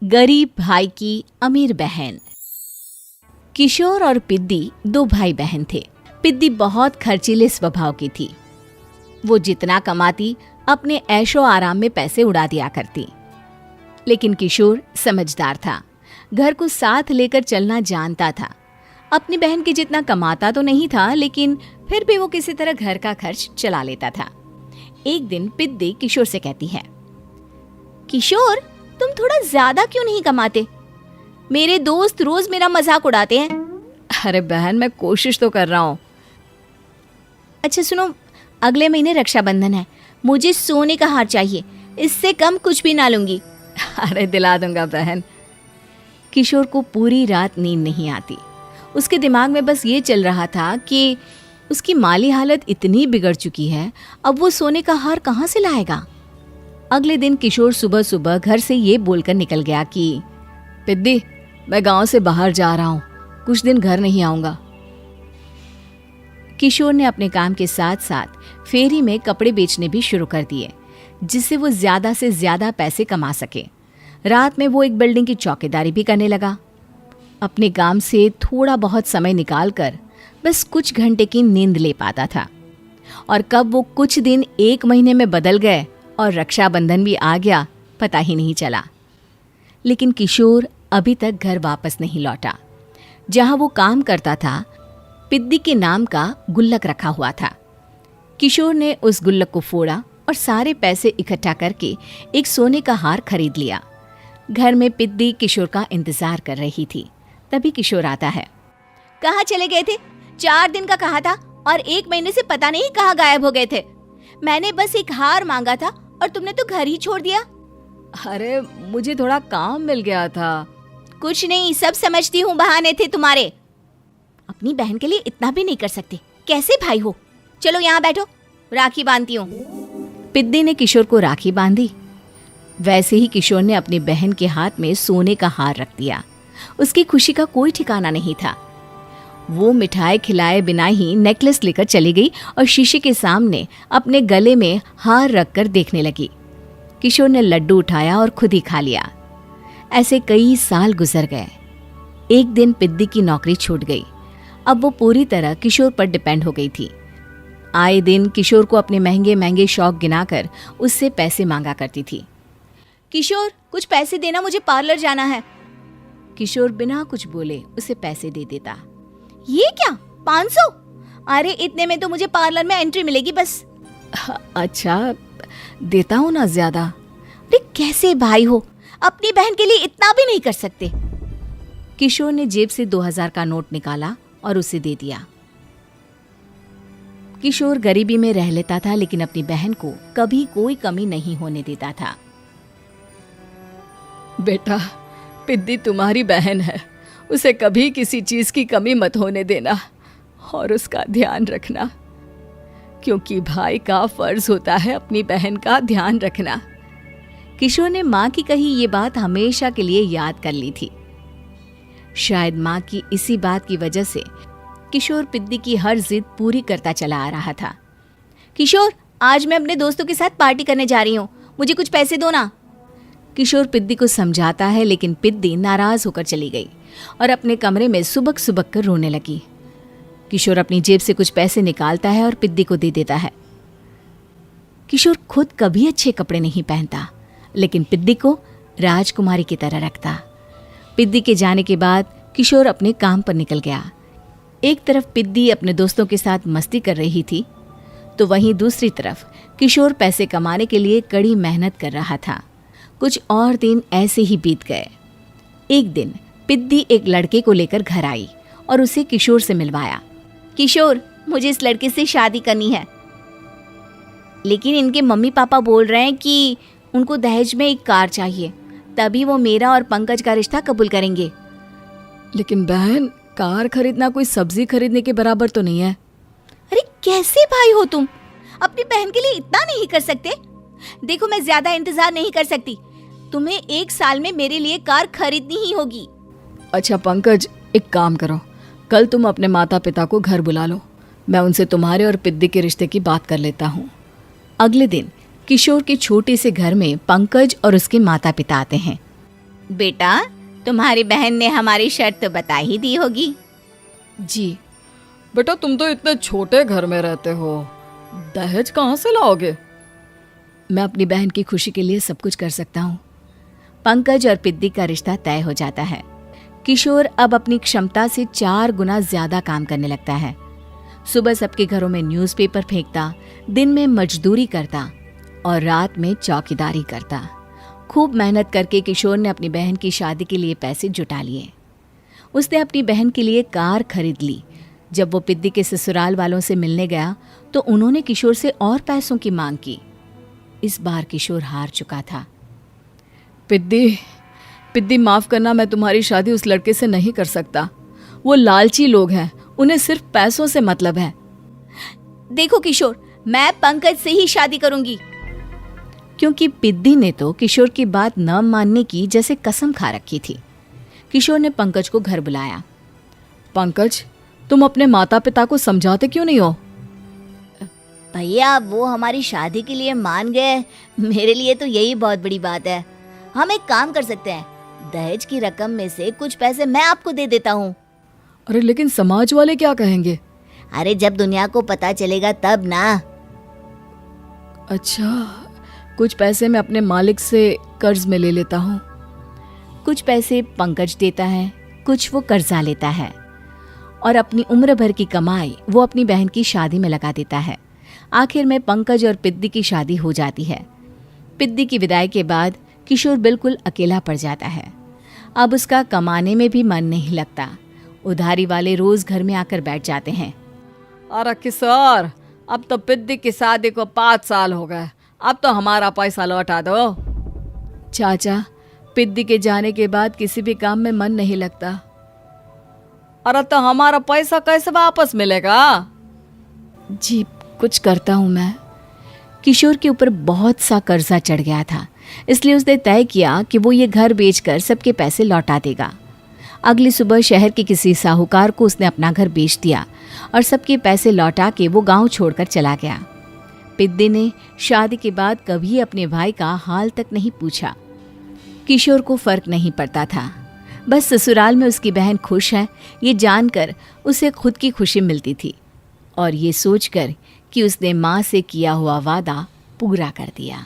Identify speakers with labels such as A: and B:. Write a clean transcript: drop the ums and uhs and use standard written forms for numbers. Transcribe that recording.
A: गरीब भाई की अमीर बहन। किशोर और पिद्दी दो भाई बहन थे। पिद्दी बहुत खर्चीले स्वभाव की थी। वो जितना कमाती अपने ऐशो आराम में पैसे उड़ा दिया करती। लेकिन किशोर समझदार था, घर को साथ लेकर चलना जानता था। अपनी बहन के जितना कमाता तो नहीं था, लेकिन फिर भी वो किसी तरह घर का खर्च चला लेता था। एक दिन पिद्दी किशोर से कहती है, किशोर, तुम थोड़ा ज्यादा क्यों नहीं कमाते? मेरे दोस्त रोज मेरा मजाक उड़ाते हैं।
B: अरे बहन, मैं कोशिश तो कर रहा हूँ।
A: अच्छा सुनो, अगले महीने रक्षाबंधन है, मुझे सोने का हार चाहिए, इससे कम कुछ भी ना लूंगी।
B: अरे दिला दूंगा बहन।
A: किशोर को पूरी रात नींद नहीं आती। उसके दिमाग में बस ये चल रहा था कि उसकी माली हालत इतनी बिगड़ चुकी है, अब वो सोने का हार कहाँ से लाएगा। अगले दिन किशोर सुबह सुबह घर से ये बोलकर निकल गया कि
B: पिद्दी, मैं गांव से बाहर जा रहा हूँ, कुछ दिन घर नहीं आऊंगा।
A: किशोर ने अपने काम के साथ साथ फेरी में कपड़े बेचने भी शुरू कर दिए, जिससे वो ज्यादा से ज्यादा पैसे कमा सके। रात में वो एक बिल्डिंग की चौकीदारी भी करने लगा। अपने काम से थोड़ा बहुत समय निकालकर बस कुछ घंटे की नींद ले पाता था। और कब वो कुछ दिन एक महीने में बदल गए और रक्षाबंधन भी आ गया, पता ही नहीं चला। लेकिन किशोर अभी तक घर वापस नहीं लौटा। जहां वो काम करता था, पिद्दी के नाम का गुल्लक रखा हुआ था। किशोर ने उस गुल्लक को फोड़ा और सारे पैसे इकट्ठा करके एक सोने का हार खरीद लिया। घर में पिद्दी किशोर का इंतजार कर रही थी। तभी किशोर आता है। कहाँ चले गए थे? 4 दिन का कहा था और 1 महीने से पता नहीं कहाँ गायब हो गए थे। मैंने बस एक हार मांगा था और तुमने तो घर ही छोड़ दिया।
B: अरे मुझे थोड़ा काम मिल गया था।
A: कुछ नहीं, सब समझती हूँ, बहाने थे तुम्हारे। अपनी बहन के लिए इतना भी नहीं कर सकते, कैसे भाई हो? चलो यहाँ बैठो, राखी बांधती हूँ। पिद्दी ने किशोर को राखी बांधी। वैसे ही किशोर ने अपनी बहन के हाथ में सोने का हार रख दिया। उसकी खुशी का कोई ठिकाना नहीं था। वो मिठाई खिलाए बिना ही नेकलेस लेकर चली गई और शीशे के सामने अपने गले में हार रखकर देखने लगी। किशोर ने लड्डू उठाया और खुद ही खा लिया। ऐसे कई साल गुजर गए। एक दिन पिद्दी की नौकरी छूट गई। अब वो पूरी तरह किशोर पर डिपेंड हो गई थी। आए दिन किशोर को अपने महंगे महंगे शौक गिनाकर उससे पैसे मांगा करती थी। किशोर, कुछ पैसे देना, मुझे पार्लर जाना है। किशोर बिना कुछ बोले उसे पैसे दे देता। ये क्या, 500? अरे इतने में तो मुझे पार्लर में एंट्री मिलेगी बस।
B: अच्छा, देता हूँ ना ज्यादा।
A: अरे कैसे भाई हो, अपनी बहन के लिए इतना भी नहीं कर सकते। किशोर ने जेब से 2000 का नोट निकाला और उसे दे दिया। किशोर गरीबी में रह लेता था, लेकिन अपनी बहन को कभी कोई कमी नहीं होने देता था।
B: बेटा, पिद्दी तुम्हारी बहन है, उसे कभी किसी चीज की कमी मत होने देना और उसका ध्यान रखना, क्योंकि भाई का फर्ज होता है अपनी बहन का ध्यान रखना।
A: किशोर ने माँ की कही ये बात हमेशा के लिए याद कर ली थी। शायद माँ की इसी बात की वजह से किशोर पिद्दी की हर जिद पूरी करता चला आ रहा था। किशोर, आज मैं अपने दोस्तों के साथ पार्टी करने जा रही हूँ, मुझे कुछ पैसे दो ना। किशोर पिद्दी को समझाता है, लेकिन पिद्दी नाराज होकर चली गई और अपने कमरे में सुबक सुबक कर रोने लगी। किशोर अपनी जेब से कुछ पैसे निकालता है और पिद्दी को दे देता है। किशोर खुद कभी अच्छे कपड़े नहीं पहनता, लेकिन पिद्दी को राजकुमारी की तरह रखता। पिद्दी के जाने के बाद किशोर अपने काम पर निकल गया। एक तरफ पिद्दी अपने दोस्तों के साथ मस्ती कर रही थी, तो वहीं दूसरी तरफ किशोर पैसे कमाने के लिए कड़ी मेहनत कर रहा था। कुछ और दिन ऐसे ही बीत गए। एक दिन पिद्दी एक लड़के को लेकर घर आई और उसे किशोर से मिलवाया। किशोर, मुझे इस लड़के से शादी करनी है, लेकिन इनके मम्मी पापा बोल रहे हैं कि उनको दहेज में एक कार चाहिए, तभी वो मेरा और पंकज का रिश्ता कबूल करेंगे।
B: लेकिन बहन, कार खरीदना कोई सब्जी खरीदने के बराबर तो नहीं है।
A: अरे कैसे भाई हो तुम, अपनी बहन के लिए इतना नहीं कर सकते? देखो, मैं ज्यादा इंतजार नहीं कर सकती, तुम्हें 1 साल में मेरे लिए कार खरीदनी ही होगी।
B: अच्छा पंकज, एक काम करो, कल तुम अपने माता पिता को घर बुला लो, मैं उनसे तुम्हारे और पिद्दी के रिश्ते की बात कर लेता हूँ।
A: अगले दिन किशोर के छोटे से घर में पंकज और उसके माता पिता आते हैं। बेटा, तुम्हारी बहन ने हमारी शर्त तो बता ही दी होगी।
B: जी। बेटा तुम तो इतने छोटे घर में रहते हो, दहेज कहाँ से लाओगे? मैं अपनी बहन की खुशी के लिए सब कुछ कर सकता हूँ।
A: पंकज और पिद्दी का रिश्ता तय हो जाता है। किशोर अब अपनी क्षमता से 4 गुना ज्यादा काम करने लगता है। सुबह सबके घरों में न्यूज़पेपर फेंकता, दिन में मजदूरी करता और रात में चौकीदारी करता। खूब मेहनत करके किशोर ने अपनी बहन की शादी के लिए पैसे जुटा लिए। उसने अपनी बहन के लिए कार खरीद ली। जब वो पिद्दी के ससुराल वालों से मिलने गया तो उन्होंने किशोर से और पैसों की मांग की। इस बार किशोर हार चुका था।
B: पिद्दी माफ करना, मैं तुम्हारी शादी उस लड़के से नहीं कर सकता। वो लालची लोग हैं, उन्हें सिर्फ पैसों से मतलब है।
A: देखो किशोर, मैं पंकज से ही शादी करूंगी। क्योंकि पिद्दी ने तो किशोर की बात न मानने की जैसे कसम खा रखी थी। किशोर ने पंकज को घर बुलाया।
B: पंकज, तुम अपने माता पिता को समझाते क्यों नहीं हो?
A: भैया, वो हमारी शादी के लिए मान गए, मेरे लिए तो यही बहुत बड़ी बात है। हम एक काम कर सकते हैं, दहेज की रकम में से कुछ पैसे मैं आपको दे देता हूँ।
B: अरे लेकिन समाज वाले क्या कहेंगे?
A: अरे जब दुनिया को पता चलेगा तब ना।
B: अच्छा, कुछ पैसे मैं अपने मालिक से कर्ज में ले लेता हूँ।
A: कुछ पैसे पंकज देता है, कुछ वो कर्जा लेता है और अपनी उम्र भर की कमाई वो अपनी बहन की शादी में लगा देता है। आखिर में पंकज और पिद्दी की शादी हो जाती है। पिद्दी की विदाई के बाद किशोर बिल्कुल अकेला पड़ जाता है। अब उसका कमाने में भी मन नहीं लगता। उधारी वाले रोज घर में आकर बैठ जाते हैं।
B: अरे किशोर, अब तो पिद्दी की शादी को 5 साल हो गए, अब तो हमारा पैसा लौटा दो। चाचा, पिद्दी के जाने के बाद किसी भी काम में मन नहीं लगता। अरे तो हमारा पैसा कैसे वापस मिलेगा?
A: जी, कुछ करता हूँ मैं। किशोर के ऊपर बहुत सा कर्जा चढ़ गया था, इसलिए उसने तय किया कि वो ये घर बेचकर सबके पैसे लौटा देगा। अगली सुबह शहर के किसी साहूकार को उसने अपना घर बेच दिया और सबके पैसे लौटा के वो गांव छोड़कर चला गया। पिद्दी ने शादी के बाद कभी अपने भाई का हाल तक नहीं पूछा। किशोर को फर्क नहीं पड़ता था, बस ससुराल में उसकी बहन खुश है ये जानकर उसे खुद की खुशी मिलती थी और ये सोचकर कि उसने माँ से किया हुआ वादा पूरा कर दिया।